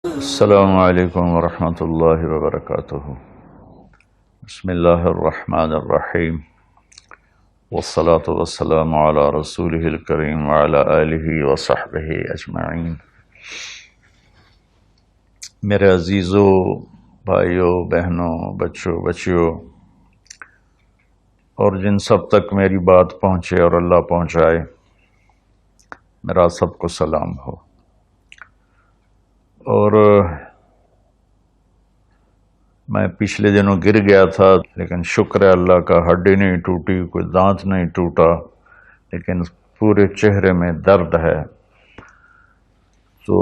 السلام علیکم ورحمۃ اللہ وبرکاتہ۔ بسم اللہ الرحمن الرحیم، والصلاة والسلام علی رسولہ الکریم وعلی آلہ وصحبہ اجمعین۔ میرے عزیزوں، بھائیوں، بہنوں، بچوں، بچیوں، اور جن سب تک میری بات پہنچے اور اللہ پہنچائے، میرا سب کو سلام ہو۔ اور میں پچھلے دنوں گر گیا تھا، لیکن شکر ہے اللہ کا، ہڈی نہیں ٹوٹی، کوئی دانت نہیں ٹوٹا، لیکن پورے چہرے میں درد ہے۔ تو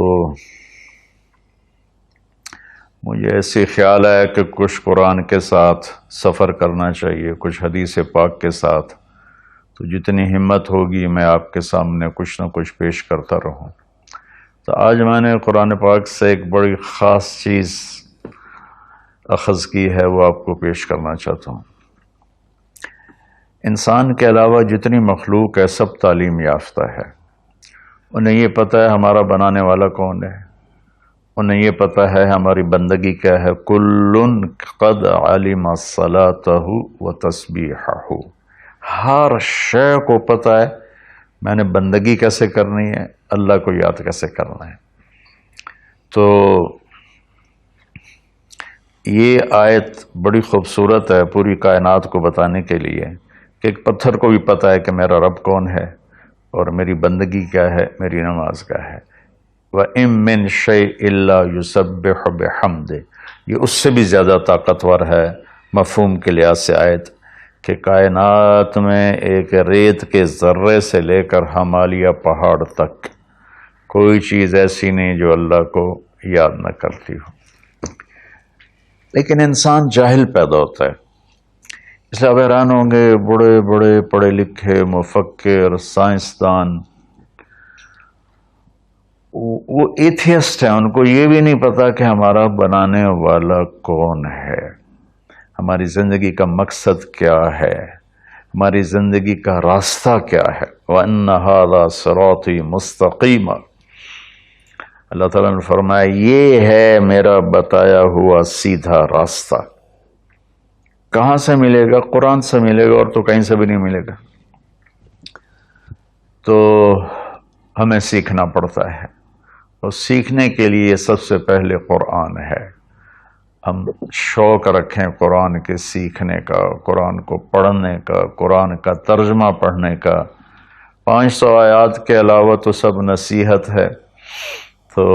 مجھے ایسے خیال ہے کہ کچھ قرآن کے ساتھ سفر کرنا چاہیے، کچھ حدیث پاک کے ساتھ۔ تو جتنی ہمت ہوگی میں آپ کے سامنے کچھ نہ کچھ پیش کرتا رہوں۔ تو آج میں نے قرآن پاک سے ایک بڑی خاص چیز اخذ کی ہے، وہ آپ کو پیش کرنا چاہتا ہوں۔ انسان کے علاوہ جتنی مخلوق ہے سب تعلیم یافتہ ہے۔ انہیں یہ پتہ ہے ہمارا بنانے والا کون ہے، انہیں یہ پتہ ہے ہماری بندگی کیا ہے۔ کل قد علم صلاتہ و تسبیحہ، ہر شے کو پتہ ہے میں نے بندگی کیسے کرنی ہے، اللہ کو یاد کیسے کرنا ہے۔ تو یہ آیت بڑی خوبصورت ہے پوری کائنات کو بتانے کے لیے کہ ایک پتھر کو بھی پتہ ہے کہ میرا رب کون ہے اور میری بندگی کیا ہے، میری نماز کیا ہے۔ وَإِن مِّن شَيْءٍ إِلَّا يُسَبِّحُ بِحَمْدِهِ، یہ اس سے بھی زیادہ طاقتور ہے مفہوم کے لحاظ سے آیت، کہ کائنات میں ایک ریت کے ذرے سے لے کر ہمالیہ پہاڑ تک کوئی چیز ایسی نہیں جو اللہ کو یاد نہ کرتی ہو۔ لیکن انسان جاہل پیدا ہوتا ہے، اس لیے آپ حیران ہوں گے بڑے بڑے پڑھے لکھے مفکر، سائنسدان، وہ ایتھیسٹ ہیں، ان کو یہ بھی نہیں پتا کہ ہمارا بنانے والا کون ہے، ہماری زندگی کا مقصد کیا ہے، ہماری زندگی کا راستہ کیا ہے۔ وَأَنَّ هَذَا صِرَاطِي مُسْتَقِيمًا، اللہ تعالیٰ نے فرمایا یہ ہے میرا بتایا ہوا سیدھا راستہ۔ کہاں سے ملے گا؟ قرآن سے ملے گا، اور تو کہیں سے بھی نہیں ملے گا۔ تو ہمیں سیکھنا پڑتا ہے، اور سیکھنے کے لیے سب سے پہلے قرآن ہے۔ ہم شوق رکھیں قرآن کے سیکھنے کا، قرآن کو پڑھنے کا، قرآن کا ترجمہ پڑھنے کا۔ 500 آیات کے علاوہ تو سب نصیحت ہے، تو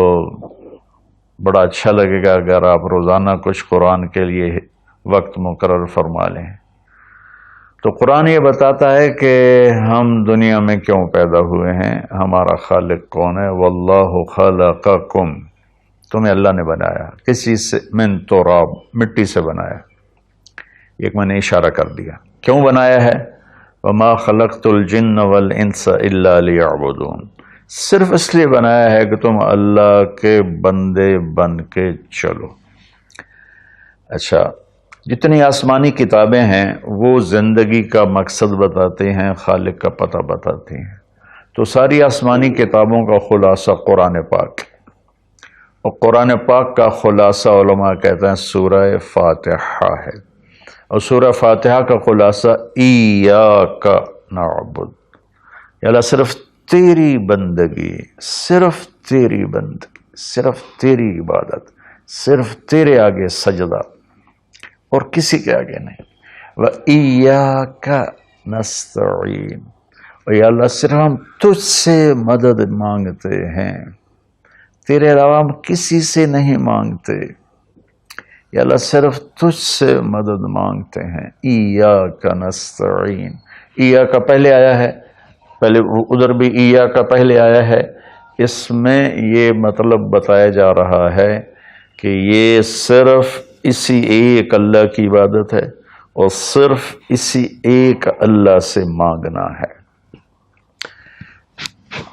بڑا اچھا لگے گا اگر آپ روزانہ کچھ قرآن کے لیے وقت مقرر فرما لیں۔ تو قرآن یہ بتاتا ہے کہ ہم دنیا میں کیوں پیدا ہوئے ہیں، ہمارا خالق کون ہے۔ واللہ خلقکم، تمہیں اللہ نے بنایا، کس چیز سے؟ من تراب، مٹی سے بنایا۔ ایک میں نے اشارہ کر دیا کیوں بنایا ہے۔ وما خلقت الجن والانس الا لیعبدون، صرف اس لیے بنایا ہے کہ تم اللہ کے بندے بن کے چلو۔ اچھا، جتنی آسمانی کتابیں ہیں وہ زندگی کا مقصد بتاتے ہیں، خالق کا پتہ بتاتی ہیں۔ تو ساری آسمانی کتابوں کا خلاصہ قرآن پاک، اور قرآن پاک کا خلاصہ علماء کہتے ہیں سورہ فاتحہ ہے، اور سورہ فاتحہ کا خلاصہ ایاک نعبد، یا اللہ صرف تیری بندگی، صرف تیری بندگی، صرف تیری عبادت، صرف تیرے آگے سجدہ، اور کسی کے آگے نہیں۔ وَإِيَّاكَ نَسْتَعِينُ، اور یا اللہ صرف ہم تجھ سے مدد مانگتے ہیں، تیرے علاوہ ہم کسی سے نہیں مانگتے، یا اللہ صرف تجھ سے مدد مانگتے ہیں۔ ایاک نستعین، ایاک پہلے آیا ہے، پہلے ادھر بھی ایاک پہلے آیا ہے۔ اس میں یہ مطلب بتایا جا رہا ہے کہ یہ صرف اسی ایک اللہ کی عبادت ہے، اور صرف اسی ایک اللہ سے مانگنا ہے۔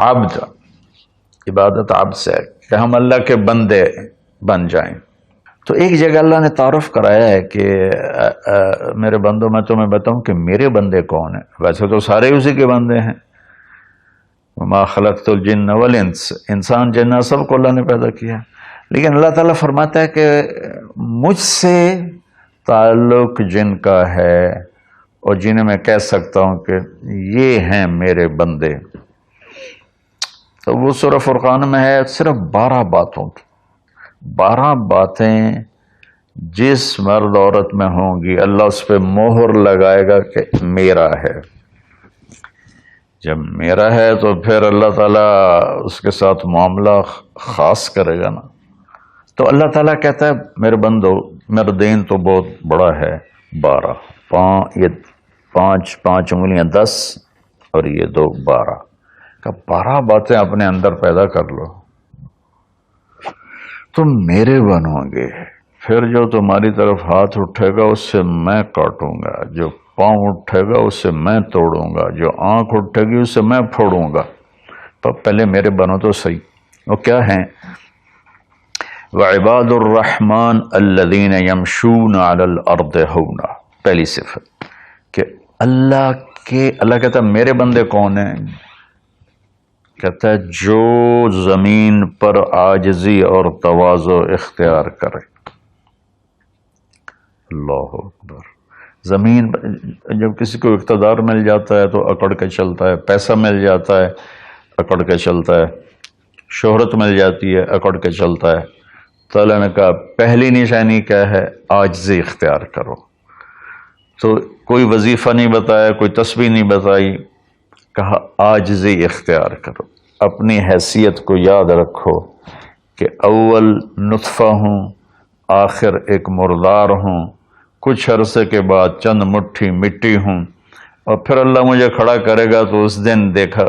عبد، عبادت عبد سے ہے کہ ہم اللہ کے بندے بن جائیں۔ تو ایک جگہ اللہ نے تعارف کرایا ہے کہ میرے بندوں، میں تمہیں بتاؤں کہ میرے بندے کون ہیں۔ ویسے تو سارے اسی کے بندے ہیں۔ وما خلقت الجن والانس، انسان جنات سب کو اللہ نے پیدا کیا، لیکن اللہ تعالیٰ فرماتا ہے کہ مجھ سے تعلق جن کا ہے اور جنہیں میں کہہ سکتا ہوں کہ یہ ہیں میرے بندے، تو وہ سورہ فرقان میں ہے صرف 12 باتوں کی، 12 باتیں جس مرد عورت میں ہوں گی اللہ اس پہ مہر لگائے گا کہ میرا ہے۔ جب میرا ہے تو پھر اللہ تعالیٰ اس کے ساتھ معاملہ خاص کرے گا نا۔ تو اللہ تعالیٰ کہتا ہے میرے بندو میرا دین تو بہت بڑا ہے، 12، یہ 5 انگلیاں 10 اور یہ 2 12 کا 12 باتیں اپنے اندر پیدا کر لو، تم میرے بنو گے۔ پھر جو تمہاری طرف ہاتھ اٹھے گا اس سے میں کاٹوں گا، جو پاؤں اٹھے گا اس سے میں توڑوں گا، جو آنکھ اٹھے گی اس سے میں پھوڑوں گا۔ تو پہلے میرے بنو تو صحیح۔ وہ کیا ہیں؟ وعباد الرحمن الذین یمشون علی الارض ہونا، پہلی صفت کہ اللہ کہتا ہے میرے بندے کون ہیں؟ کہتا ہے جو زمین پر عاجزی اور تواضع اختیار کرے۔ اللہ اکبر۔ زمین جب کسی کو اقتدار مل جاتا ہے تو اکڑ کے چلتا ہے، پیسہ مل جاتا ہے اکڑ کے چلتا ہے، شہرت مل جاتی ہے اکڑ کے چلتا ہے۔ تو اللہ نے کہا پہلی نشانی کیا ہے؟ عاجزی اختیار کرو۔ تو کوئی وظیفہ نہیں بتایا، کوئی تسبیح نہیں بتائی، کہا عاجزی اختیار کرو۔ اپنی حیثیت کو یاد رکھو کہ اول نطفہ ہوں، آخر ایک مردار ہوں، کچھ عرصے کے بعد چند مٹھی مٹی ہوں، اور پھر اللہ مجھے کھڑا کرے گا تو اس دن دیکھا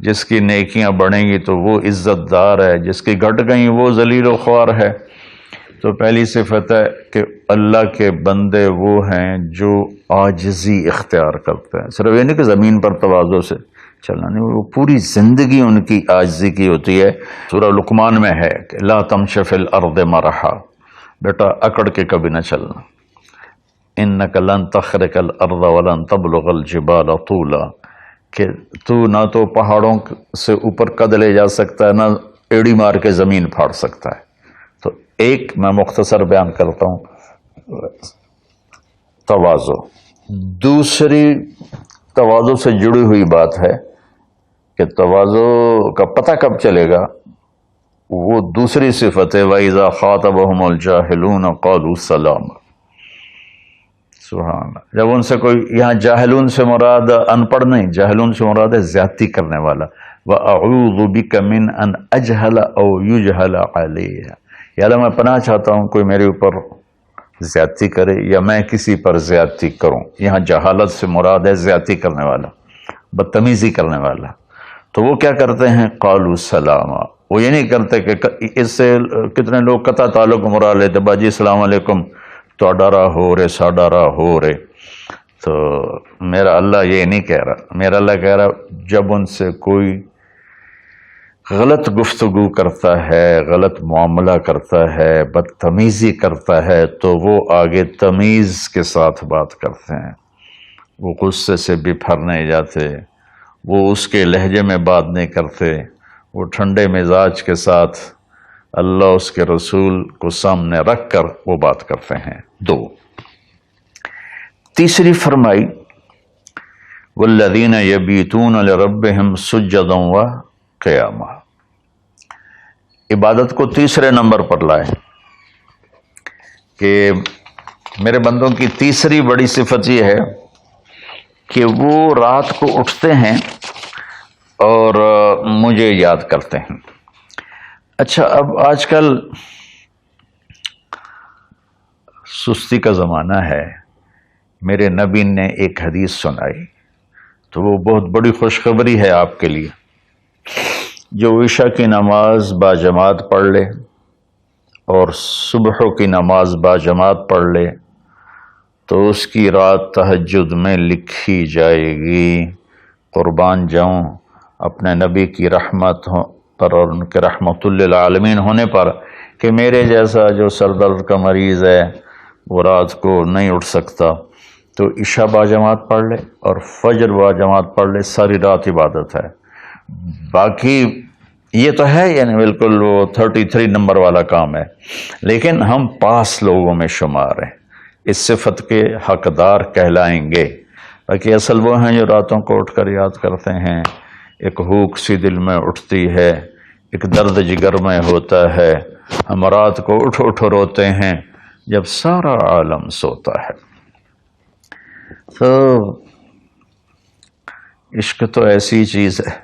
جس کی نیکیاں بڑھیں گی تو وہ عزت دار ہے، جس کی گھٹ گئیں وہ ذلیل و خوار ہے۔ تو پہلی صفت ہے کہ اللہ کے بندے وہ ہیں جو عاجزی اختیار کرتے ہیں۔ صرف یہ نہیں کہ زمین پر تواضع سے چلنا، نہیں، وہ پوری زندگی ان کی عاجزی کی ہوتی ہے۔ سورہ لقمان میں ہے کہ لا تمش فی الارض مرحا، بیٹا اکڑ کے کبھی نہ چلنا، انک لن تخرق الارض ولن تبلغ الجبال طولا، کہ تو نہ تو پہاڑوں سے اوپر قد لے جا سکتا ہے، نہ ایڑی مار کے زمین پھاڑ سکتا ہے۔ تو ایک میں مختصر بیان کرتا ہوں، تواضع۔ دوسری تواضع سے جڑی ہوئی بات ہے کہ تواضع کا پتہ کب چلے گا؟ وہ دوسری صفت ہے وَإِذَا خَاطَبَهُمُ الْجَاهِلُونَ قَالُوا سَلَامًا۔ سبحان اللہ۔ جب ان سے کوئی، یہاں جاہلون سے مراد ان پڑھ نہیں، جاہلون سے مراد ہے زیادتی کرنے والا۔ وَأَعُوذُ بِكَ مِنْ أَنْ أَجْهَلَ أَوْ يُجْهَلَ عَلَيَّ، یا اللہ میں پناہ چاہتا ہوں کوئی میرے اوپر زیادتی کرے یا میں کسی پر زیادتی کروں۔ یہاں جہالت سے مراد ہے زیادتی کرنے والا، بدتمیزی کرنے والا۔ تو وہ کیا کرتے ہیں؟ قالوا سلاما، وہ یہ نہیں کرتے کہ اس سے کتنے لوگ قطع تعلق مراد لیتے، باجی السلام علیکم، تو ڈرا ہو رے ساڈارا ہو رے۔ تو میرا اللہ یہ نہیں کہہ رہا، میرا اللہ کہہ رہا جب ان سے کوئی غلط گفتگو کرتا ہے، غلط معاملہ کرتا ہے، بدتمیزی کرتا ہے، تو وہ آگے تمیز کے ساتھ بات کرتے ہیں، وہ غصے سے بپھر نہیں جاتے، وہ اس کے لہجے میں بات نہیں کرتے، وہ ٹھنڈے مزاج کے ساتھ اللہ اس کے رسول کو سامنے رکھ کر وہ بات کرتے ہیں۔ 2، تیسری فرمائی والذین یبیتون لربہم سجدا وقیاما، عبادت کو تیسرے نمبر پر لائے کہ میرے بندوں کی تیسری بڑی صفت یہ ہے کہ وہ رات کو اٹھتے ہیں اور مجھے یاد کرتے ہیں۔ اچھا، اب آج کل سستی کا زمانہ ہے، میرے نبی نے ایک حدیث سنائی تو وہ بہت بڑی خوشخبری ہے آپ کے لیے۔ جو عشاء کی نماز باجماعت پڑھ لے اور صبح کی نماز باجماعت پڑھ لے تو اس کی رات تہجد میں لکھی جائے گی۔ قربان جاؤں اپنے نبی کی رحمت پر اور ان کے رحمت للعالمین ہونے پر کہ میرے جیسا جو سر درد کا مریض ہے وہ رات کو نہیں اٹھ سکتا تو عشاء باجماعت پڑھ لے اور فجر باجماعت پڑھ لے، ساری رات عبادت ہے۔ باقی یہ تو ہے یعنی بالکل وہ 33 نمبر والا کام ہے، لیکن ہم پاس لوگوں میں شمار ہیں، اس صفت کے حقدار کہلائیں گے۔ باقی اصل وہ ہیں جو راتوں کو اٹھ کر یاد کرتے ہیں، ایک ہوک سی دل میں اٹھتی ہے، ایک درد جگر میں ہوتا ہے، ہم رات کو اٹھ اٹھ روتے ہیں جب سارا عالم سوتا ہے۔ تو عشق تو ایسی چیز ہے۔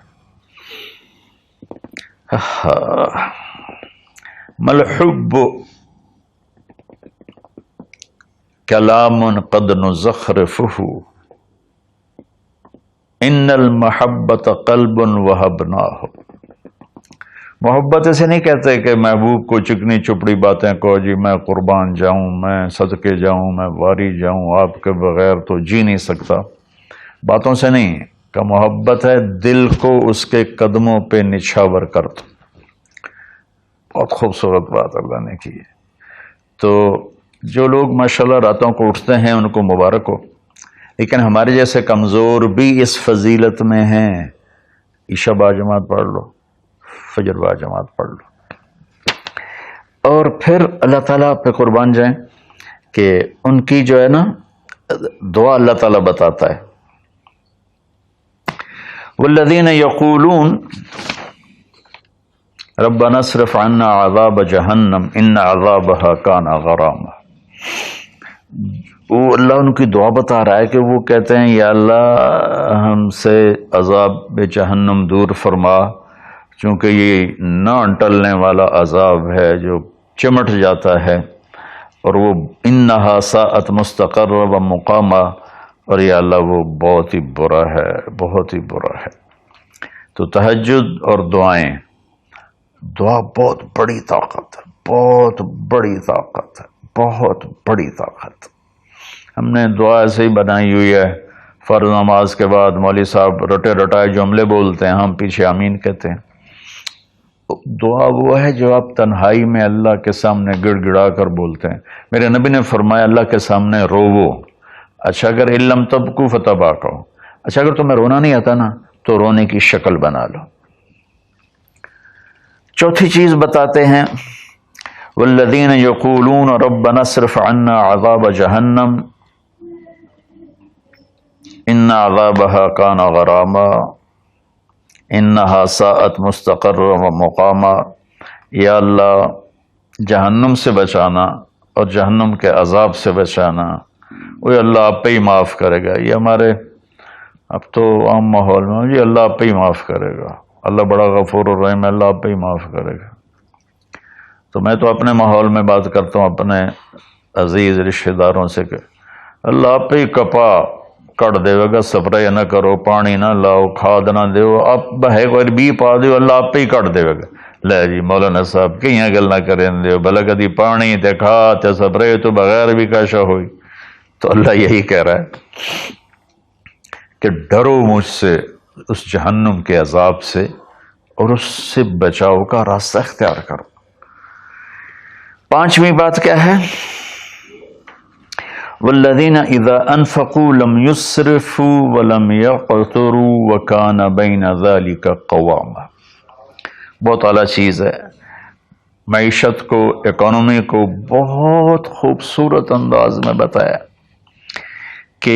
ملحب کلام قد نزخرفہ ان المحبت قلب وہبناہ۔ محبت اسے نہیں کہتے کہ محبوب کو چکنی چپڑی باتیں کہو، جی میں قربان جاؤں، میں صدقے جاؤں، میں واری جاؤں، آپ کے بغیر تو جی نہیں سکتا، باتوں سے نہیں کہ محبت ہے دل کو اس کے قدموں پہ نچھاور کر دو۔ بہت خوبصورت بات اللہ نے کی ہے۔ تو جو لوگ ماشاءاللہ راتوں کو اٹھتے ہیں ان کو مبارک ہو، لیکن ہمارے جیسے کمزور بھی اس فضیلت میں ہیں۔ عشاء باجماعت پڑھ لو، فجر باجماعت پڑھ لو، اور پھر اللہ تعالیٰ پہ قربان جائیں کہ ان کی جو ہے نا دعا اللہ تعالیٰ بتاتا ہے، والذین یقولون ربنا اصرف عنا عذاب جہنم ان عذابها کان غراما۔ وہ اللہ ان کی دعا بتا رہا ہے کہ وہ کہتے ہیں یا اللہ ہم سے عذاب جہنم دور فرما، چونکہ یہ نہ ٹلنے والا عذاب ہے جو چمٹ جاتا ہے، اور وہ انہا ساءت مستقرا و مقاما، اور یا اللہ وہ بہت ہی برا ہے، بہت ہی برا ہے۔ تو تہجد اور دعائیں، دعا بہت بڑی طاقت ہے، بہت بڑی طاقت ہے، بہت بڑی طاقت۔ ہم نے دعا ایسے ہی بنائی ہوئی ہے، فرض نماز کے بعد مولوی صاحب رٹے رٹائے جملے بولتے ہیں، ہم پیچھے آمین کہتے ہیں۔ دعا وہ ہے جو آپ تنہائی میں اللہ کے سامنے گڑ گڑا کر بولتے ہیں۔ میرے نبی نے فرمایا اللہ کے سامنے روو، اچھا اگر علم تبکو فتباکو، اچھا اگر تمہیں رونا نہیں آتا نا تو رونے کی شکل بنا لو۔ چوتھی چیز بتاتے ہیں، والذین یقولون ربنا اصرف عنا عذاب جہنم ان عذابها کان غراما انہا ساءت مستقرا و مقاما۔ یا اللہ جہنم سے بچانا اور جہنم کے عذاب سے بچانا، وہ اللہ آپ پہ ہی معاف کرے گا۔ یہ ہمارے اب تو عام ماحول میں جی اللہ آپ پہ ہی معاف کرے گا، اللہ بڑا غفور الرحیم ہے، اللہ آپ پہ ہی معاف کرے گا۔ تو میں تو اپنے ماحول میں بات کرتا ہوں اپنے عزیز رشتہ داروں سے کہ اللہ آپ پہ ہی کپا کٹ دے گا، سپرے نہ کرو، پانی نہ لاؤ، کھاد نہ دیو، آپ بہے کوئی بی پا دیو، اللہ آپ پہ ہی کٹ دے گا۔ لے جی مولانا صاحب کہیں گل نہ کریں دیو، بھلا کدی پانی تے کھاد تے سپرے تو بغیر بھی کاشا ہوئی۔ تو اللہ یہی کہہ رہا ہے کہ ڈرو مجھ سے اس جہنم کے عذاب سے اور اس سے بچاؤ کا راستہ اختیار کرو۔ پانچویں بات کیا ہے؟ والذین اذا انفقوا لم یسرفوا ولم یقتروا وکان بین ذلک قواما۔ بہت اعلیٰ چیز ہے، معیشت کو، اکانومی کو بہت خوبصورت انداز میں بتایا کہ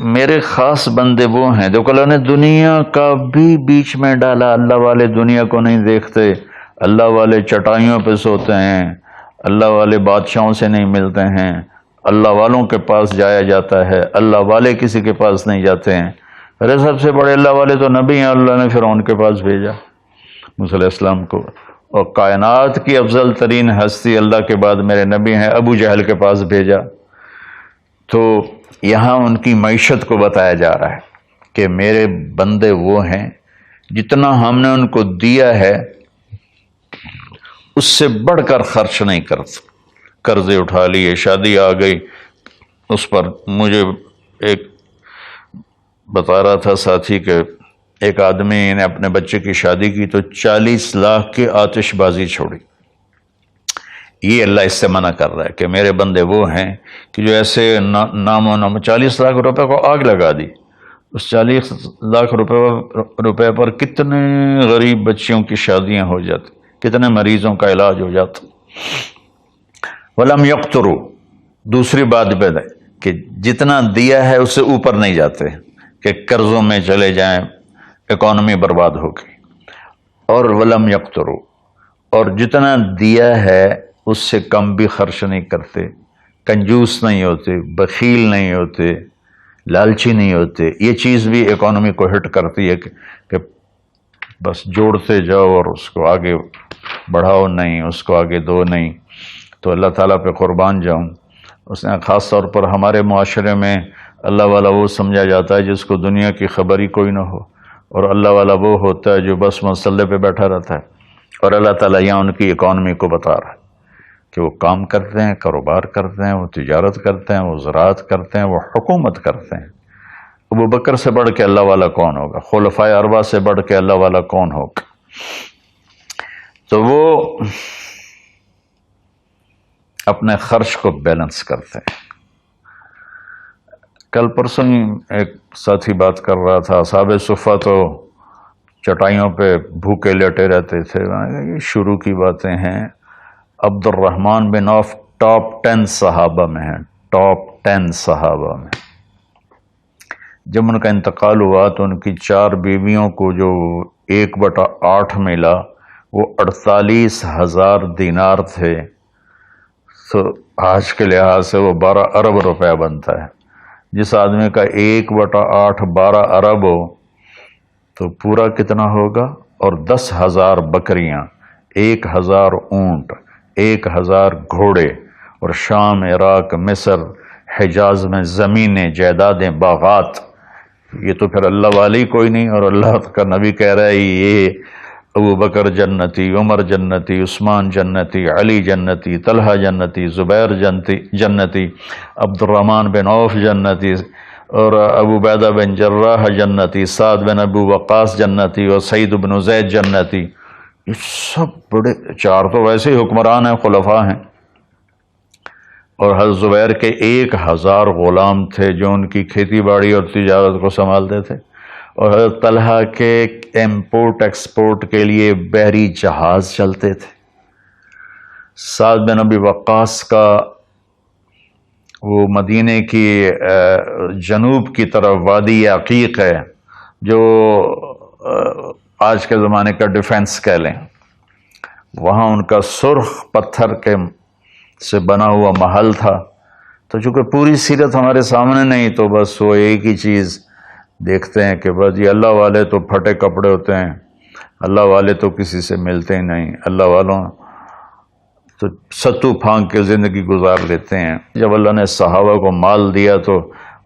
میرے خاص بندے وہ ہیں، دیکھو اللہ نے دنیا کا بھی بیچ میں ڈالا۔ اللہ والے دنیا کو نہیں دیکھتے، اللہ والے چٹائیوں پہ سوتے ہیں، اللہ والے بادشاہوں سے نہیں ملتے ہیں، اللہ والوں کے پاس جایا جاتا ہے، اللہ والے کسی کے پاس نہیں جاتے ہیں۔ ارے سب سے بڑے اللہ والے تو نبی ہیں، اللہ نے فرعون کے پاس بھیجا موسیٰ علیہ السلام کو، اور کائنات کی افضل ترین ہستی اللہ کے بعد میرے نبی ہیں، ابو جہل کے پاس بھیجا۔ تو یہاں ان کی معیشت کو بتایا جا رہا ہے کہ میرے بندے وہ ہیں جتنا ہم نے ان کو دیا ہے اس سے بڑھ کر خرچ نہیں کرتے۔ قرضے اٹھا لیے، شادی آ گئی، اس پر مجھے ایک بتا رہا تھا ساتھی کہ ایک آدمی نے اپنے بچے کی شادی کی تو 40 لاکھ کی آتش بازی چھوڑی۔ یہ اللہ اس سے منع کر رہا ہے کہ میرے بندے وہ ہیں کہ جو ایسے نام و نام 40 لاکھ روپے کو آگ لگا دی، اس 40 لاکھ روپے پر کتنے غریب بچیوں کی شادیاں ہو جاتی، کتنے مریضوں کا علاج ہو جاتا۔ وَلَمْ يَقْتُرُوا، دوسری بات ہے کہ جتنا دیا ہے اس سے اوپر نہیں جاتے کہ قرضوں میں چلے جائیں، اکانومی برباد ہوگی۔ اور وَلَمْ يَقْتُرُوا، اور جتنا دیا ہے اس سے کم بھی خرچ نہیں کرتے، کنجوس نہیں ہوتے، بخیل نہیں ہوتے، لالچی نہیں ہوتے۔ یہ چیز بھی اکانومی کو ہٹ کرتی ہے کہ بس جوڑتے جاؤ اور اس کو آگے بڑھاؤ نہیں، اس کو آگے دو نہیں۔ تو اللہ تعالیٰ پہ قربان جاؤں، اس نے خاص طور پر ہمارے معاشرے میں اللہ والا وہ سمجھا جاتا ہے جس کو دنیا کی خبر ہی کوئی نہ ہو، اور اللہ والا وہ ہوتا ہے جو بس مسلح پہ بیٹھا رہتا ہے۔ اور اللہ تعالیٰ یہاں ان کی اکانومی کو بتا رہا ہے کہ وہ کام کرتے ہیں، کاروبار کرتے ہیں، وہ تجارت کرتے ہیں، وہ زراعت کرتے ہیں، وہ حکومت کرتے ہیں۔ ابو بکر سے بڑھ کے اللہ والا کون ہوگا؟ خلفائے اربعہ سے بڑھ کے اللہ والا کون ہوگا؟ تو وہ اپنے خرچ کو بیلنس کرتے ہیں۔ کل پرسوں ایک ساتھی بات کر رہا تھا، اصحاب صفہ تو چٹائیوں پہ بھوکے لیٹے رہتے تھے۔ یہ شروع کی باتیں ہیں۔ عبد الرحمن بن عوف ٹاپ 10 صحابہ میں ہیں، ٹاپ 10 صحابہ میں۔ جب ان کا انتقال ہوا تو ان کی 4 بیویوں کو جو 1/8 ملا وہ 48,000 دینار تھے، تو آج کے لحاظ سے وہ 12 ارب روپے بنتا ہے۔ جس آدمی کا 1/8 12 ارب ہو تو پورا کتنا ہوگا؟ اور 10,000 بکریاں، 1,000 اونٹ، 1,000 گھوڑے، اور شام، عراق، مصر، حجاز میں زمینیں، جائیدادیں، باغات۔ یہ تو پھر اللہ والی کوئی نہیں، اور اللہ کا نبی کہہ رہا ہے یہ ابو بکر جنتی، عمر جنتی، عثمان جنتی، علی جنتی، طلحہ جنتی، زبیر جنتی، عبد الرحمن بن عوف جنتی، اور ابو عبیدہ بن جراح جنتی، سعد بن ابو وقاص جنتی، اور سعید بن زید جنتی۔ یہ سب بڑے، 4 تو ویسے ہی حکمران ہیں، خلفاء ہیں۔ اور حضرت زبیر کے 1,000 غلام تھے جو ان کی کھیتی باڑی اور تجارت کو سنبھالتے تھے، اور حضرت طلحہ کے امپورٹ ایکسپورٹ کے لیے بحری جہاز چلتے تھے۔ سعد بن ابی وقاص کا وہ مدینے کی جنوب کی طرف وادی عقیق ہے، جو آج کے زمانے کا ڈیفنس کہہ لیں، وہاں ان کا سرخ پتھر کے سے بنا ہوا محل تھا۔ تو چونکہ پوری سیرت ہمارے سامنے نہیں، تو بس وہ ایک ہی چیز دیکھتے ہیں کہ بس یہ اللہ والے تو پھٹے کپڑے ہوتے ہیں، اللہ والے تو کسی سے ملتے ہی نہیں، اللہ والوں تو ستو پھانک کے زندگی گزار لیتے ہیں۔ جب اللہ نے صحابہ کو مال دیا تو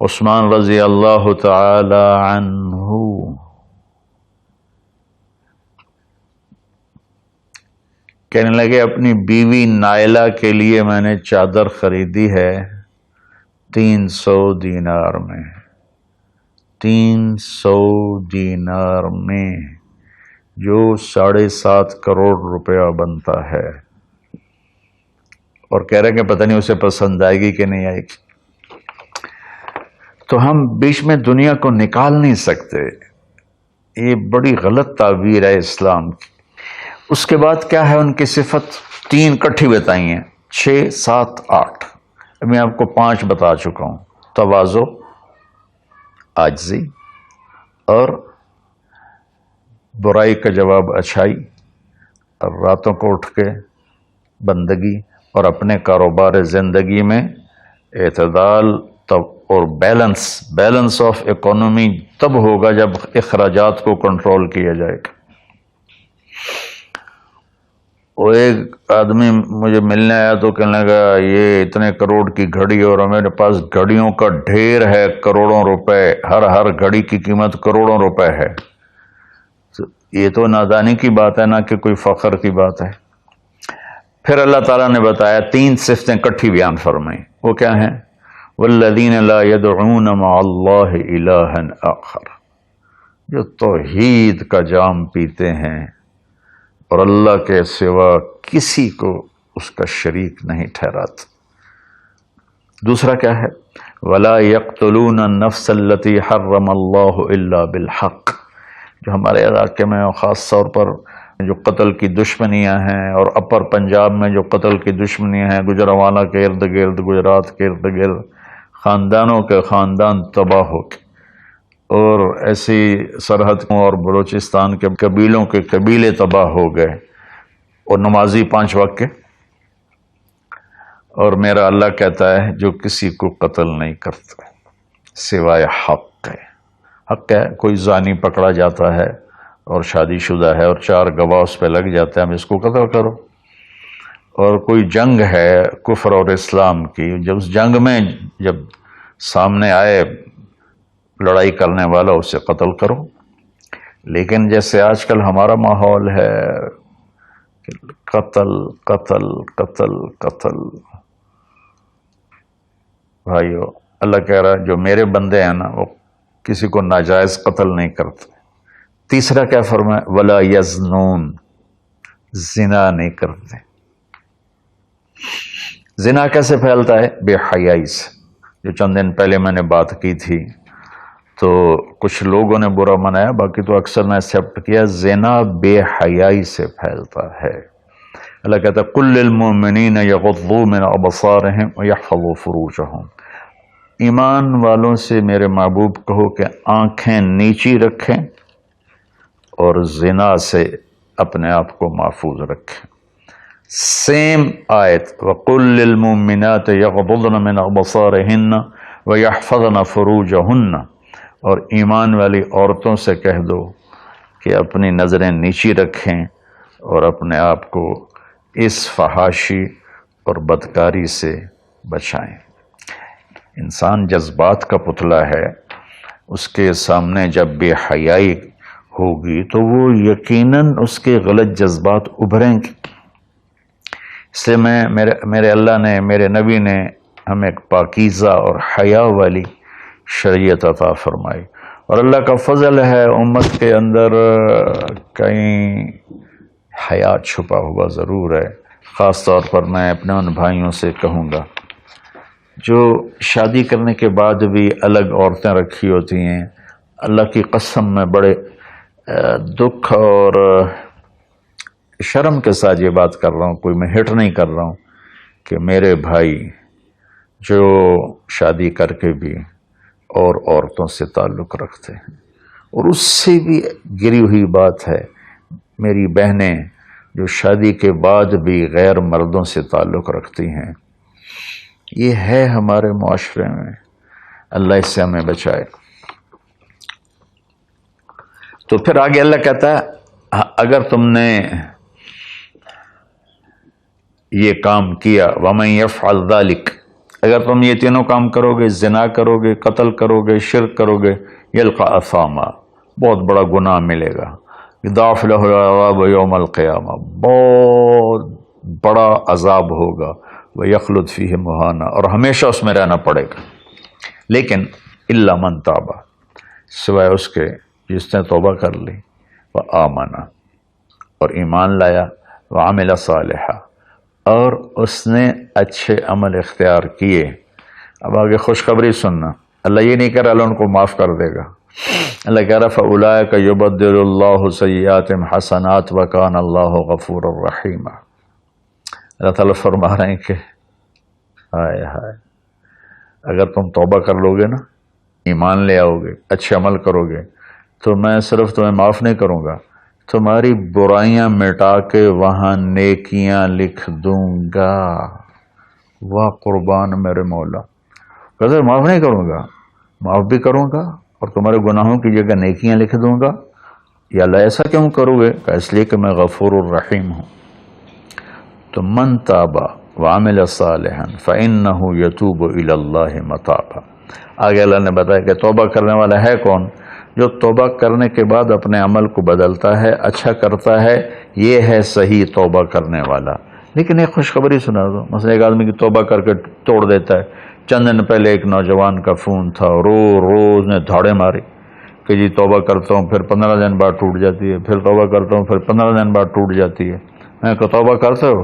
عثمان رضی اللہ تعالی عنہ کہنے لگے اپنی بیوی نائلہ کے لیے میں نے چادر خریدی ہے 300 دینار میں، 300 دینار میں، جو 7.5 کروڑ روپیہ بنتا ہے۔ اور کہہ رہے ہیں کہ پتہ نہیں اسے پسند آئے گی کہ نہیں آئے گی۔ تو ہم بیچ میں دنیا کو نکال نہیں سکتے، یہ بڑی غلط تعبیر ہے اسلام کی۔ اس کے بعد کیا ہے ان کی صفت؟ 3 کٹھی بتائی ہیں، 6، 7، 8۔ میں آپ کو 5 بتا چکا ہوں۔ تواضع، عاجزی، اور برائی کا جواب اچھائی، اور راتوں کو اٹھ کے بندگی، اور اپنے کاروبار زندگی میں اعتدال اور بیلنس آف اکانومی تب ہوگا جب اخراجات کو کنٹرول کیا جائے گا۔ وہ ایک آدمی مجھے ملنے آیا تو کہنے لگا یہ اتنے کروڑ کی گھڑی، اور میرے پاس گھڑیوں کا ڈھیر ہے، کروڑوں روپے، ہر گھڑی کی قیمت کروڑوں روپے ہے۔ یہ تو نادانی کی بات ہے، نہ کہ کوئی فخر کی بات ہے۔ پھر اللہ تعالیٰ نے بتایا 3 صفتیں کٹھی بیان فرمائیں، وہ کیا ہیں؟ والذین لا يدعون مع اللہ الہا آخر، جو توحید کا جام پیتے ہیں اور اللہ کے سوا کسی کو اس کا شریک نہیں ٹھہراتے۔ دوسرا کیا ہے؟ وَلَا يَقْتُلُونَ النَّفْسَ الَّتِي حَرَّمَ اللَّهُ إِلَّا بِالْحَقِّ، جو ہمارے علاقے میں خاص طور پر جو قتل کی دشمنیاں ہیں، اور اپر پنجاب میں جو قتل کی دشمنیاں ہیں، گجرانوالہ کے ارد گرد، گجرات کے ارد گرد خاندانوں کے خاندان تباہ ہو کے، اور ایسی سرحد اور بلوچستان کے قبیلوں کے قبیلے تباہ ہو گئے، اور نمازی 5 وقت کے، اور میرا اللہ کہتا ہے جو کسی کو قتل نہیں کرتا سوائے حق ہے۔ حق ہے، کوئی زانی پکڑا جاتا ہے اور شادی شدہ ہے اور 4 گواہ اس پہ لگ جاتے ہیں، ہم اس کو قتل کرو۔ اور کوئی جنگ ہے کفر اور اسلام کی، جب اس جنگ میں جب سامنے آئے لڑائی کرنے والا، اسے قتل کرو۔ لیکن جیسے آج کل ہمارا ماحول ہے کہ قتل قتل قتل قتل، بھائیو اللہ کہہ رہا ہے جو میرے بندے ہیں نا وہ کسی کو ناجائز قتل نہیں کرتے۔ تیسرا کیا فرمایا؟ ولا یزنون، زنا نہیں کرتے۔ زنا کیسے پھیلتا ہے؟ بے حیائی سے، جو چند دن پہلے میں نے بات کی تھی، تو کچھ لوگوں نے برا منایا، باقی تو اکثر نے ایکسیپٹ کیا۔ زنا بے حیائی سے پھیلتا ہے۔ اللہ کہتا ہے قل للمؤمنین یغضوا من ابصارہم ویحفظوا فروجہم، ایمان والوں سے میرے محبوب کہو کہ آنکھیں نیچی رکھیں اور زنا سے اپنے آپ کو محفوظ رکھیں۔ سیم آیت وقل للمؤمنات یغضضن من ابصارہن ویحفظن فروجہن، اور ایمان والی عورتوں سے کہہ دو کہ اپنی نظریں نیچی رکھیں اور اپنے آپ کو اس فحاشی اور بدکاری سے بچائیں۔ انسان جذبات کا پتلا ہے، اس کے سامنے جب بے حیائی ہوگی تو وہ یقیناً اس کے غلط جذبات ابھریں گے۔ اس لیے میرے اللہ نے، میرے نبی نے ہمیں ایک پاکیزہ اور حیا والی شریعت عطا فرمائی، اور اللہ کا فضل ہے امت کے اندر کہیں حیا چھپا ہوا ضرور ہے۔ خاص طور پر میں اپنے ان بھائیوں سے کہوں گا جو شادی کرنے کے بعد بھی الگ عورتیں رکھی ہوتی ہیں، اللہ کی قسم میں بڑے دکھ اور شرم کے ساتھ یہ بات کر رہا ہوں، کوئی میں ہٹ نہیں کر رہا ہوں، کہ میرے بھائی جو شادی کر کے بھی اور عورتوں سے تعلق رکھتے ہیں، اور اس سے بھی گری ہوئی بات ہے میری بہنیں جو شادی کے بعد بھی غیر مردوں سے تعلق رکھتی ہیں، یہ ہے ہمارے معاشرے میں۔ اللہ اس سے ہمیں بچائے۔ تو پھر آگے اللہ کہتا ہے اگر تم نے یہ کام کیا، وَمَن يَفْعَلْ ذَلِكَ، اگر تم یہ تینوں کام کرو گے، زنا کرو گے، قتل کرو گے، شرک کرو گے، يَلْقَ أَثَامًا، بہت بڑا گناہ ملے گا، يُضَاعَفْ لَهُ الْعَذَابُ يَوْمَ الْقِيَامَةِ، بہت بڑا عذاب ہوگا، وَيَخْلُدْ فِيهِ مُهَانًا، اور ہمیشہ اس میں رہنا پڑے گا۔ لیکن إِلَّا مَن تَابَ، سوائے اس کے جس نے توبہ کر لی، وَآمَنَ، اور ایمان لایا، وَعَمِلَ صَالِحًا، اور اس نے اچھے عمل اختیار کیے۔ اب آگے خوشخبری سننا، اللہ یہ نہیں کہہ رہا اللہ ان کو معاف کر دے گا، اللہ کہہ رہا فَأُولَٰئِكَ يُبَدِّلُ اللَّهُ سَيِّئَاتِهِمْ حَسَنَاتٍ وَكَانَ اللَّهُ غَفُورًا رَحِيمًا۔ اللہ تعالیٰ فرما رہے ہیں کہ ہائے ہائے، اگر تم توبہ کر لو گے نا، ایمان لے آؤ گے، اچھے عمل کرو گے، تو میں صرف تمہیں معاف نہیں کروں گا، تمہاری برائیاں مٹا کے وہاں نیکیاں لکھ دوں گا۔ واہ قربان میرے مولا، کہتے معاف نہیں کروں گا، معاف بھی کروں گا اور تمہارے گناہوں کی جگہ نیکیاں لکھ دوں گا۔ یا اللہ ایسا کیوں کرو گے؟ کہ اس لیے کہ میں غفور الرحیم ہوں۔ تو من تاب وعمل صالحا فإنه يتوب إلى الله متابا، آگے اللہ نے بتایا کہ توبہ کرنے والا ہے کون؟ جو توبہ کرنے کے بعد اپنے عمل کو بدلتا ہے، اچھا کرتا ہے، یہ ہے صحیح توبہ کرنے والا۔ لیکن ایک خوشخبری سنا دو، مثلا ایک آدمی کی توبہ کر کے توڑ دیتا ہے۔ چند دن پہلے ایک نوجوان کا فون تھا، روز نے دھاڑے ماری کہ جی توبہ کرتا ہوں، پھر 15 دن بعد ٹوٹ جاتی ہے، پھر توبہ کرتا ہوں، پھر 15 دن بعد ٹوٹ جاتی ہے۔ میں نے کہا توبہ کرتے ہو؟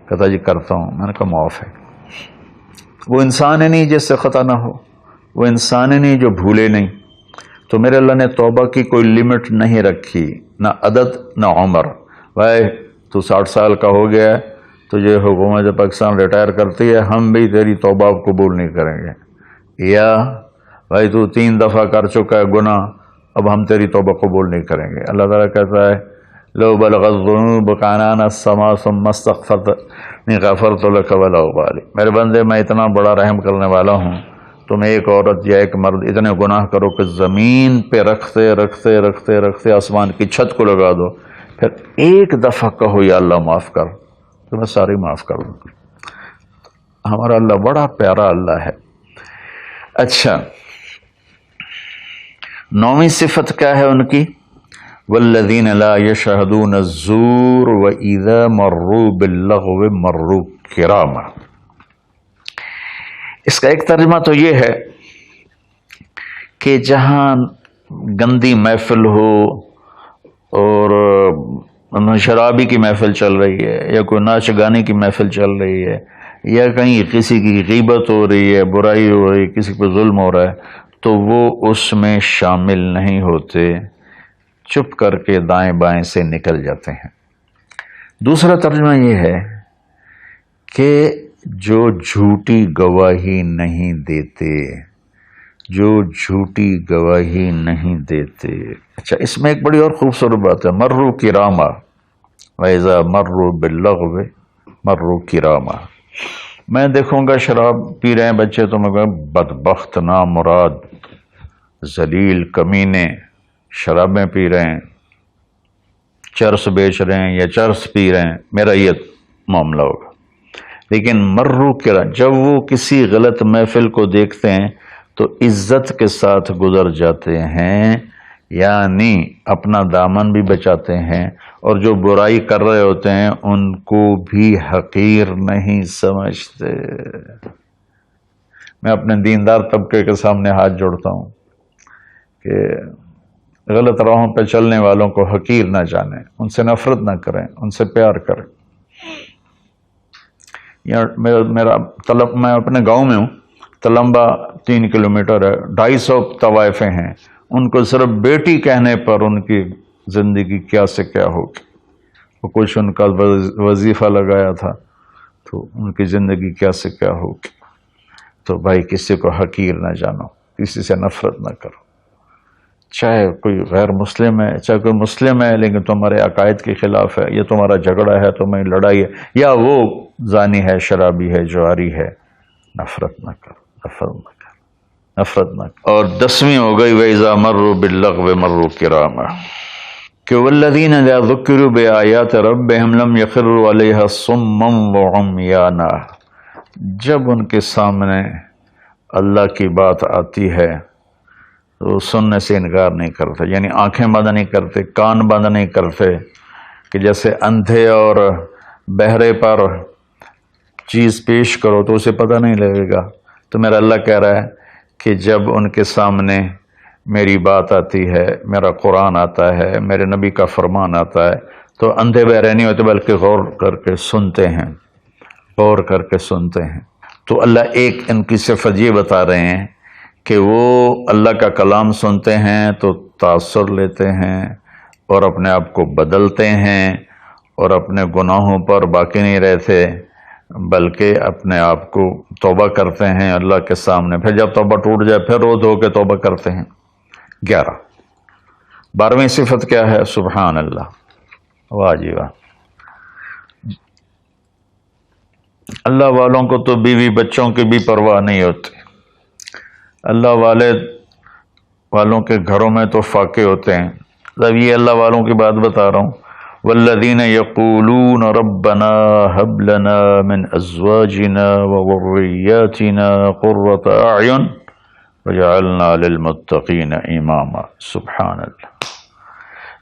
کہتا جی کرتا ہوں۔ میں نے کہا معاف ہے۔ وہ انسان ہی نہیں جس سے خطا نہ ہو، وہ انسان ہی نہیں جو بھولے نہیں. تو میرے اللہ نے توبہ کی کوئی لمٹ نہیں رکھی، نہ عدد نہ عمر. بھائی تو 60 سال کا ہو گیا ہے، تجھے حکومت پاکستان ریٹائر کرتی ہے، ہم بھی تیری توبہ قبول نہیں کریں گے. یا بھائی تو 3 دفعہ کر چکا ہے گناہ، اب ہم تیری توبہ قبول نہیں کریں گے. اللہ تعالیٰ کہتا ہے لو بلغت الذنوب عنان السماء ثم استغفرتنی غفرت لک ولا ابالی. میرے بندے میں اتنا بڑا رحم کرنے والا ہوں، تم ایک عورت یا ایک مرد اتنے گناہ کرو کہ زمین پہ رکھتے رکھتے رکھتے رکھتے آسمان کی چھت کو لگا دو، پھر ایک دفعہ کہو یا اللہ معاف کر، تو میں ساری معاف کر دوں. ہمارا اللہ بڑا پیارا اللہ ہے. اچھا، 9ویں صفت کیا ہے ان کی؟ والذین لا یشہدون الزور واذا مروا باللغو مروا کراما. اس کا ایک ترجمہ تو یہ ہے کہ جہاں گندی محفل ہو اور شرابی کی محفل چل رہی ہے، یا کوئی ناچ گانے کی محفل چل رہی ہے، یا کہیں کسی کی غیبت ہو رہی ہے، برائی ہو رہی ہے، کسی پہ ظلم ہو رہا ہے، تو وہ اس میں شامل نہیں ہوتے، چپ کر کے دائیں بائیں سے نکل جاتے ہیں. دوسرا ترجمہ یہ ہے کہ جو جھوٹی گواہی نہیں دیتے، جو جھوٹی گواہی نہیں دیتے. اچھا، اس میں ایک بڑی اور خوبصورت بات ہے، مروا کراما وَإِذَا مروا باللغو مروا کراما. میں دیکھوں گا شراب پی رہے ہیں بچے تو میں کہوں بدبخت، نامراد، ذلیل، کمینے، شرابیں پی رہے ہیں، چرس بیچ رہے ہیں یا چرس پی رہے ہیں، میرا یہ معاملہ ہوگا. لیکن مرو کرا، جب وہ کسی غلط محفل کو دیکھتے ہیں تو عزت کے ساتھ گزر جاتے ہیں، یعنی اپنا دامن بھی بچاتے ہیں، اور جو برائی کر رہے ہوتے ہیں ان کو بھی حقیر نہیں سمجھتے. میں اپنے دیندار طبقے کے سامنے ہاتھ جوڑتا ہوں کہ غلط راہوں پہ چلنے والوں کو حقیر نہ جانیں، ان سے نفرت نہ کریں، ان سے پیار کریں. میں اپنے گاؤں میں ہوں، تلمبا 3 کلومیٹر ہے، 250 طوائفیں ہیں. ان کو صرف بیٹی کہنے پر ان کی زندگی کیا سے کیا ہوگی. وہ کچھ ان کا وظیفہ لگایا تھا تو ان کی زندگی کیا سے کیا ہوگی. تو بھائی کسی کو حقیر نہ جانو، کسی سے نفرت نہ کرو، چاہے کوئی غیر مسلم ہے چاہے کوئی مسلم ہے، لیکن تمہارے عقائد کے خلاف ہے، یہ تمہارا جھگڑا ہے، تمہیں لڑائی ہے، یا وہ زانی ہے، شرابی ہے، جواری ہے، نفرت نہ کرو، نفرت نہ کرو، نفرت نہ کرو. اور 10ویں ہو گئی وَإِذَا مَرُّوا بِاللَّغْوِ مَرُّوا كِرَامًا، کہ وَالَّذِينَ إِذَا ذُكِّرُوا بِآيَاتِ رَبِّهِمْ لَمْ يَخِرُّوا عَلَيْهَا صُمًّا وَعُمْيَانًا. جب ان کے سامنے اللہ کی بات آتی ہے تو سننے سے انکار نہیں کرتے، یعنی آنکھیں بند نہیں کرتے، کان بند نہیں کرتے، کہ جیسے اندھے اور بہرے پر چیز پیش کرو تو اسے پتہ نہیں لگے گا. تو میرا اللہ کہہ رہا ہے کہ جب ان کے سامنے میری بات آتی ہے، میرا قرآن آتا ہے، میرے نبی کا فرمان آتا ہے، تو اندھے بہرے نہیں ہوتے بلکہ غور کر کے سنتے ہیں، غور کر کے سنتے ہیں. تو اللہ ایک ان کی صفت یہ بتا رہے ہیں کہ وہ اللہ کا کلام سنتے ہیں تو تاثر لیتے ہیں اور اپنے آپ کو بدلتے ہیں اور اپنے گناہوں پر باقی نہیں رہتے، بلکہ اپنے آپ کو توبہ کرتے ہیں اللہ کے سامنے. پھر جب توبہ ٹوٹ جائے پھر رو دھو کے توبہ کرتے ہیں. 11. 12ویں صفت کیا ہے؟ سبحان اللہ. واہ جی واہ. اللہ والوں کو تو بیوی بچوں کی بھی پرواہ نہیں ہوتی. اللہ والوں کے گھروں میں تو فاقے ہوتے ہیں. اب یہ اللہ والوں کی بات بتا رہا ہوں. والذین یقولون ربنا هب لنا من ازواجنا وذریاتنا قرۃ اعین وجعلنا للمتقین اماما. سبحان اللہ.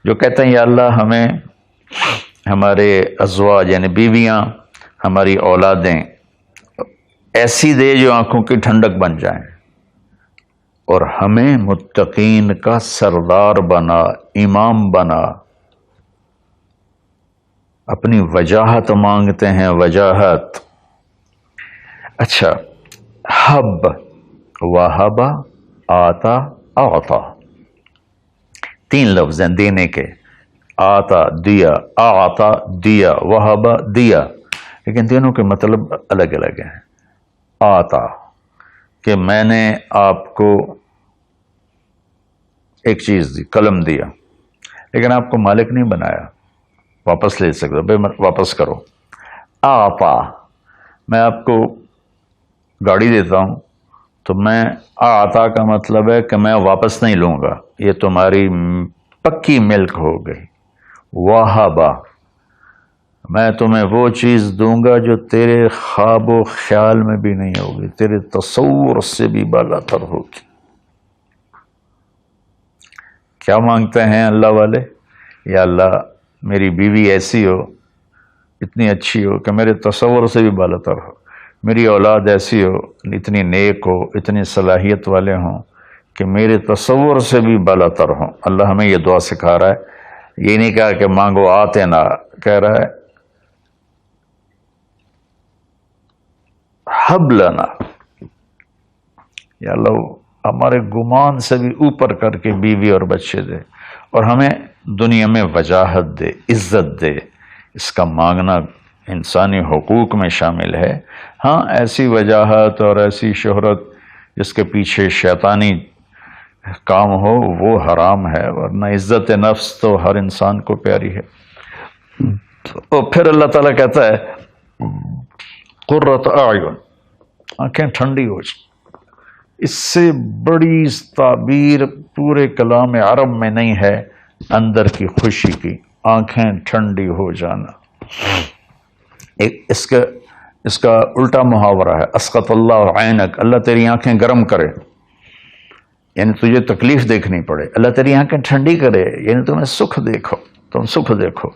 جو کہتے ہیں یا اللہ ہمیں ہمارے ازواج یعنی بیویاں، ہماری اولادیں ایسی دے جو آنکھوں کی ٹھنڈک بن جائیں، اور ہمیں متقین کا سردار بنا، امام بنا. اپنی وجاہت مانگتے ہیں، وجاہت. اچھا، حب، وہب، آتا، اعطا، تین لفظ ہیں دینے کے، آتا دیا، اعطا دیا، وہب دیا، لیکن تینوں کے مطلب الگ الگ ہیں۔ آتا کہ میں نے آپ کو ایک چیز دی، قلم دیا، لیکن آپ کو مالک نہیں بنایا، واپس لے سکتے، بھائی واپس کرو۔ آتا میں آپ کو گاڑی دیتا ہوں تو میں آتا کا مطلب ہے کہ میں واپس نہیں لوں گا، یہ تمہاری پکی ملک ہو گئی۔ وہبا میں تمہیں وہ چیز دوں گا جو تیرے خواب و خیال میں بھی نہیں ہوگی، تیرے تصور سے بھی بالا تر ہوگی۔ کیا مانگتے ہیں اللہ والے؟ یا اللہ میری بیوی ایسی ہو، اتنی اچھی ہو کہ میرے تصور سے بھی بالا تر ہو، میری اولاد ایسی ہو، اتنی نیک ہو، اتنی صلاحیت والے ہوں کہ میرے تصور سے بھی بالا تر ہوں۔ اللہ ہمیں یہ دعا سکھا رہا ہے، یہ نہیں کہا کہ مانگو آتے نہ، کہہ رہا ہے حب لنا، یا اللہ ہمارے گمان سے بھی اوپر کر کے بیوی اور بچے دے، اور ہمیں دنیا میں وجاہت دے، عزت دے۔ اس کا مانگنا انسانی حقوق میں شامل ہے۔ ہاں ایسی وجاہت اور ایسی شہرت جس کے پیچھے شیطانی کام ہو وہ حرام ہے، ورنہ عزت نفس تو ہر انسان کو پیاری ہے۔ تو پھر اللہ تعالیٰ کہتا ہے قرۃ اعین، آنکھیں ٹھنڈی ہو جائیں۔ اس سے بڑی تعبیر پورے کلام عرب میں نہیں ہے اندر کی خوشی کی، آنکھیں ٹھنڈی ہو جانا۔ ایک اس کا الٹا محاورہ ہے، اسقط اللہ عینک، اللہ تیری آنکھیں گرم کرے، یعنی تجھے تکلیف دیکھنی پڑے، اللہ تیری آنکھیں ٹھنڈی کرے، یعنی تمہیں سکھ دیکھو، تم سکھ دیکھو۔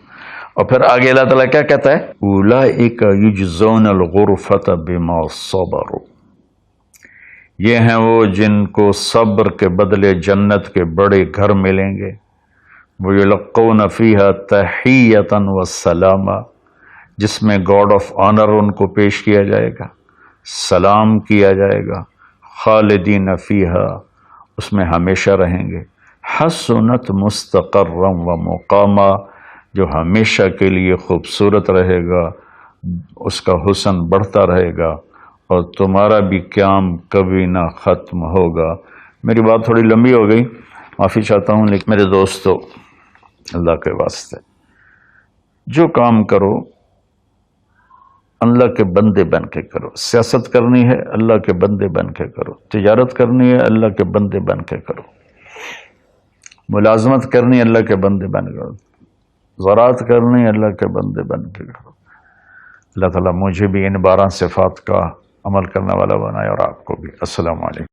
اور پھر آگے اللہ تعالیٰ کیا کہتا ہے؟ اولئک یجزون الغرفۃ بما صبروا، یہ ہیں وہ جن کو صبر کے بدلے جنت کے بڑے گھر ملیں گے۔ وَيُلَقَّوْنَ فِيهَا تَحِيَّةً وَالسَّلَامًا، جس میں گاڈ آف آنر ان کو پیش کیا جائے گا، سلام کیا جائے گا۔ خالدین فیہا، اس میں ہمیشہ رہیں گے۔ حسنت مستقرا و مقاما، جو ہمیشہ کے لیے خوبصورت رہے گا، اس کا حسن بڑھتا رہے گا، اور تمہارا بھی قیام کبھی نہ ختم ہوگا۔ میری بات تھوڑی لمبی ہو گئی، معافی چاہتا ہوں، لیکن میرے دوستو اللہ کے واسطے جو کام کرو اللہ کے بندے بن کے کرو۔ سیاست کرنی ہے اللہ کے بندے بن کے کرو، تجارت کرنی ہے اللہ کے بندے بن کے کرو، ملازمت کرنی ہے اللہ کے بندے بن کے کرو، زراعت کرنی ہے اللہ کے بندے بن کے کرو۔ اللہ تعالیٰ مجھے بھی ان 12 صفات کا عمل کرنے والا بنائے اور آپ کو بھی۔ السلام علیکم۔